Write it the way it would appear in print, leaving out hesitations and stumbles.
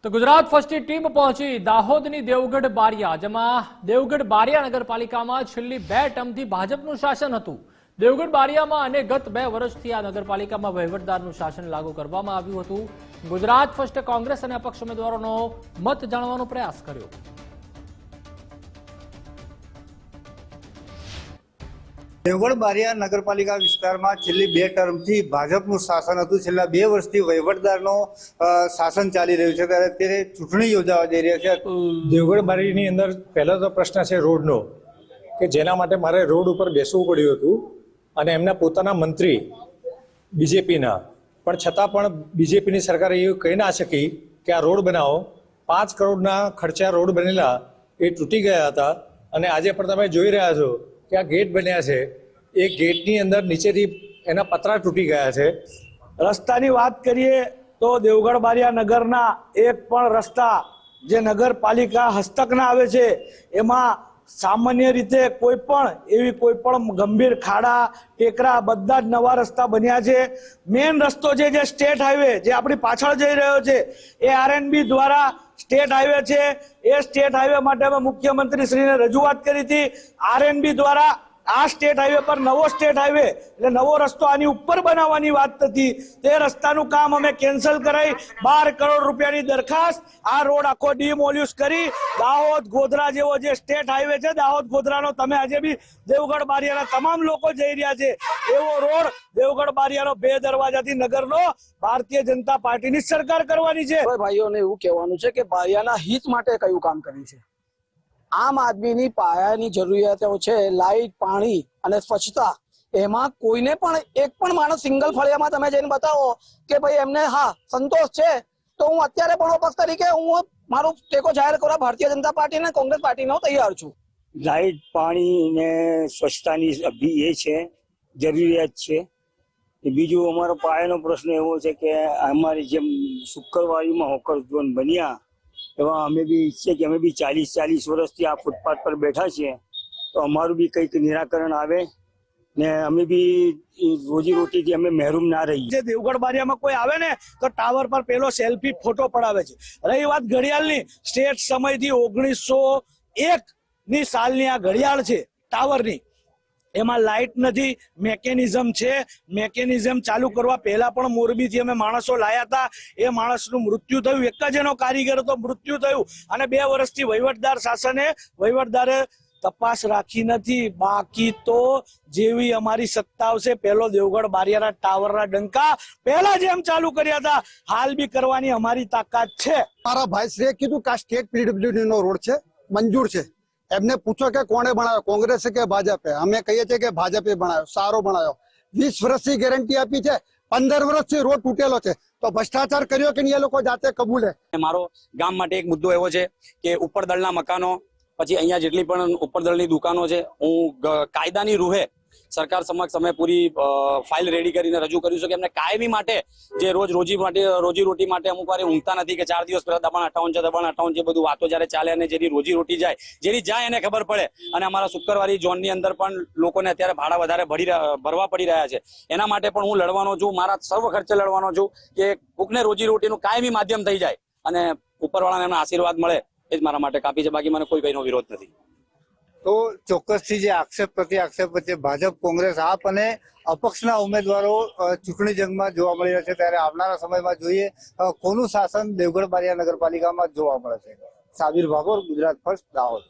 તો ગુજરાત ફર્સ્ટની ટીમ પહોંચી દાહોદની દેવગઢ બારિયા, જેમાં દેવગઢ બારિયા નગરપાલિકામાં છેલ્લી 2 ટર્મથી ભાજપનું શાસન હતું। દેવગઢ બારિયામાં અને ગત 2 વર્ષથી આ નગરપાલિકામાં વહીવટદારનું શાસન લાગુ કરવામાં આવ્યું હતું। ગુજરાત ફર્સ્ટે કોંગ્રેસ અને અપક્ષ ઉમેદવારોનો મત જાણવાનો પ્રયાસ કર્યો। દેવગઢ બારિયા નગરપાલિકા વિસ્તારમાં છેલ્લી 2 ટર્મથી ભાજપનું શાસન હતું। છેલ્લા 2 વર્ષથી વહીવટદારનો શાસન ચાલી રહ્યું છે, ત્યારે અત્યારે ચૂંટણી યોજાવા જઈ રહી છે। દેવગઢ બારિયાની અંદર પહેલો તો પ્રશ્ન છે રોડનો, કે જેના માટે મારે રોડ ઉપર બેસવું પડ્યું હતું અને એમના પોતાના મંત્રી બીજેપીના, પણ છતાં પણ બીજેપીની સરકારે એવું કહી ના શકી કે આ રોડ બનાવો। 5 કરોડના ખર્ચે આ રોડ બનેલા એ તૂટી ગયા હતા અને આજે પણ તમે જોઈ રહ્યા છો કે આ ગેટ બન્યા છે, એ ગેટની અંદર નીચેથી એના પતરા તૂટી ગયા છે। રસ્તાની વાત કરીએ તો દેવગઢ બારિયા નગરના એક પણ રસ્તા જે નગરપાલિકા હસ્તકના આવે છે એમાં સામાન્ય રીતે કોઈ પણ ગંભીર ખાડા ટેકરા બધા જ નવા રસ્તા બન્યા છે। મેઇન રસ્તો છે જે સ્ટેટ હાઈવે જે આપણી પાછળ જઈ રહ્યો છે એ આરએનબી દ્વારા સ્ટેટ હાઈવે છે। એ સ્ટેટ હાઈવે માટે અમે મુખ્યમંત્રી શ્રીને રજૂઆત કરી હતી। આરએનબી દ્વારા આ સ્ટેટ હાઈવે પર નવો સ્ટેટ હાઈવે એટલે નવો રસ્તો આની ઉપર બનાવવાની વાત હતી, તે રસ્તાનું કામ અમે કેન્સલ કરાઈ 12 કરોડ રૂપિયાની દરખાસ્ત આ રોડ આખો ડિમોલ્યુશ કરી દાહોદ ગોધરા જેવો જે સ્ટેટ હાઈવે છે દાહોદ ગોધરાનો, તમે આજે બી દેવગઢ બારિયાના તમામ લોકો જઈ રહ્યા છે એવો રોડ દેવગઢ બારિયાનો 2 દરવાજાથી નગરનો ભારતીય જનતા પાર્ટીની સરકાર કરવાની છે। ભાઈઓને એવું કહેવાનું છે કે બારિયાના હિત માટે કયું કામ કર્યું છે? આમ આદમીની પાયાની જરૂરિયાતો છે લાઇટ, પાણી અને સ્વચ્છતા। એમાં કોઈને પણ એક પણ માણસ સિંગલ ફળિયામાં તમે જઈને બતાવો કે ભાઈ એમને હા સંતોષ છે, તો હું અત્યારે પણ પક્ષ તરીકે હું મારું ટેકો જાહેર કરવા ભારતીય જનતા પાર્ટી અને કોંગ્રેસ પાર્ટીનો તૈયાર છું। લાઇટ, પાણી ને સ્વચ્છતાની એ છે જરૂરિયાત છે। બીજું અમારો પાયાનો પ્રશ્ન એવો છે કે અમારી જેમ શુક્રવારીમાં હોકર ઝોન બન્યા એવા અમે બી ઈચ્છીએ કે અમે બી 40 વર્ષથી આ ફૂટપાથ પર બેઠા છીએ, તો અમારું બી કંઈક નિરાકરણ આવે ને અમે બી રોજીરોટીથી અમે મહેરૂમ ના રહીએ। જે દેવગઢ બારિયામાં કોઈ આવે ને તો ટાવર પર પેલો સેલ્ફી ફોટો પડાવે છે। રહી વાત ઘડિયાળની, સ્ટેટ સમયથી 1901ની સાલની આ ઘડિયાળ છે ટાવરની, એમાં લાઇટ નથી, મેકેનિઝમ છે। મેકેનિઝમ ચાલુ કરવા પહેલા પણ મોરબીથી અમે માણસો લાયા હતા, એ માણસનું મૃત્યુ થયું, એક જ એનો કારીગર તો મૃત્યુ થયું અને 2 વર્ષથી વહીવટદાર શાસને વહીવટદારે તપાસ રાખી નથી। બાકી તો જેવી અમારી સત્તા આવશે પહેલો દેવગઢ બારિયાના ટાવરના ડંકા પહેલા જેમ ચાલુ કર્યા હતા હાલ બી કરવાની અમારી તાકાત છે। મારા ભાઈ શ્રીએ કીધું કે આ સ્ટેટ પીડબ્લ્યુડી નો રોડ છે, મંજૂર છે। એમને પૂછો કે કોણે બનાવ્યો, કોંગ્રેસ કે ભાજપે? અમે કહીએ છીએ કે ભાજપે બનાવ્યો, સારો બનાવ્યો। 20 વર્ષથી ગેરંટી આપી છે, 15 વર્ષથી રોડ તૂટેલો છે, તો ભ્રષ્ટાચાર કર્યો કે નહીં એ લોકો જાતે કબૂલે। મારો ગામ માટે એક મુદ્દો એવો છે કે ઉપરદળના મકાનો, પછી અહીંયા જેટલી પણ ઉપરદળની દુકાનો છે, હું કાયદાની રૂહે સરકાર સમક્ષ અમે પૂરી ફાઇલ રેડી કરીને રજૂ કર્યું છે કે એમને કાયમી માટે જે રોજીરોટી માટે અમુક વાર ઊંઘતા નથી કે 4 દિવસ પહેલા દબાણ 58 છે, દબાણ 58 છે, બધું વાતો જ્યારે ચાલે અને જેની રોજીરોટી જાય, જેની જાય એને ખબર પડે। અને અમારા શુક્રવારી ઝોનની અંદર પણ લોકોને અત્યારે ભાડા વધારે ભરવા પડી રહ્યા છે, એના માટે પણ હું લડવાનો છું, મારા સર્વ ખર્ચે લડવાનો છું કે કોકને રોજીરોટીનું કાયમી માધ્યમ થઈ જાય અને ઉપરવાળાને એમના આશીર્વાદ મળે, એ જ મારા માટે કાપી છે। બાકી મને કોઈ કઈનો વિરોધ નથી। તો ચોક્કસથી જે આક્ષેપ પ્રતિ આક્ષેપ વચ્ચે ભાજપ, કોંગ્રેસ, આપ અને અપક્ષના ઉમેદવારો ચૂંટણી જંગમાં જોવા મળી રહ્યા છે, ત્યારે આવનારા સમયમાં જોઈએ કોનું શાસન દેવગઢ બારિયા નગરપાલિકામાં જોવા મળે છે। સાબિર ભાગોર, ગુજરાત ફર્સ્ટ, દાહોદ।